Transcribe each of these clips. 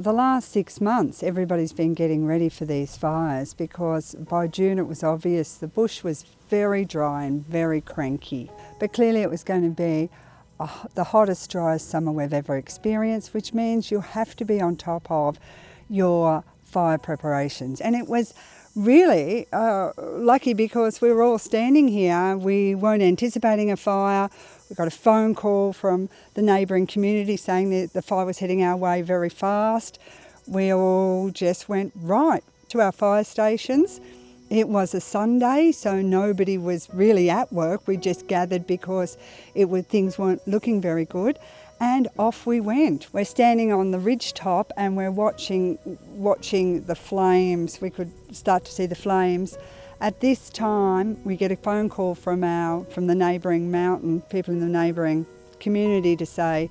The last 6 months, everybody's been getting ready for these fires because by June it was obvious the bush was very dry and very cranky. But clearly it was going to be the hottest, driest summer we've ever experienced, which means you have to be on top of your fire preparations. And it was really lucky because we were all standing here. We weren't anticipating a fire. We got a phone call from the neighbouring community saying that the fire was heading our way very fast. We all just went right to our fire stations. It was a Sunday, so nobody was really at work. We just gathered because things weren't looking very good, and off we went. We're standing on the ridge top and we're watching the flames. We could start to see the flames. At this time, we get a phone call from the neighbouring mountain, people in the neighbouring community, to say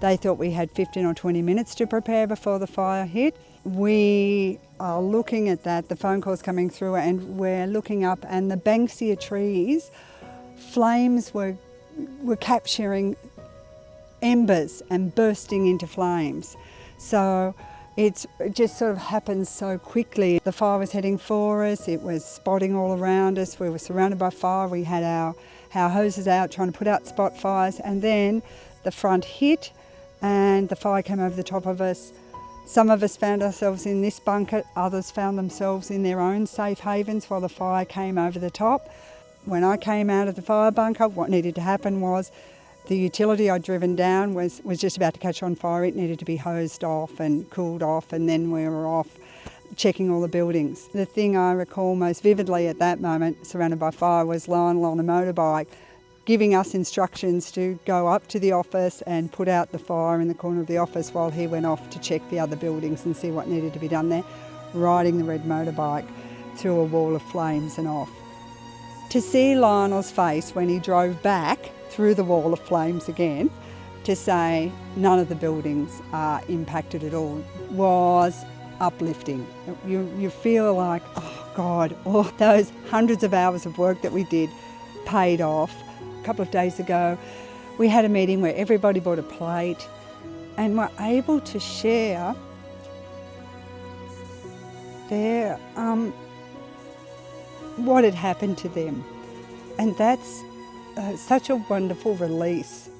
they thought we had 15 or 20 minutes to prepare before the fire hit. We are looking at that, the phone call's coming through, and we're looking up, and the banksia trees, flames were capturing embers and bursting into flames. So it just sort of happened so quickly. The fire was heading for us, it was spotting all around us, we were surrounded by fire, we had our hoses out trying to put out spot fires, and then the front hit and the fire came over the top of us. Some of us found ourselves in this bunker, others found themselves in their own safe havens while the fire came over the top. When I came out of the fire bunker, what needed to happen was the utility I'd driven down was just about to catch on fire. It needed to be hosed off and cooled off, and then we were off checking all the buildings. The thing I recall most vividly at that moment, surrounded by fire, was Lionel on a motorbike giving us instructions to go up to the office and put out the fire in the corner of the office while he went off to check the other buildings and see what needed to be done there, riding the red motorbike through a wall of flames and off. To see Lionel's face when he drove back through the wall of flames again to say none of the buildings are impacted at all was uplifting. You feel like, oh God, all those hundreds of hours of work that we did paid off. A couple of days ago we had a meeting where everybody brought a plate and were able to share their what had happened to them, and that's such a wonderful release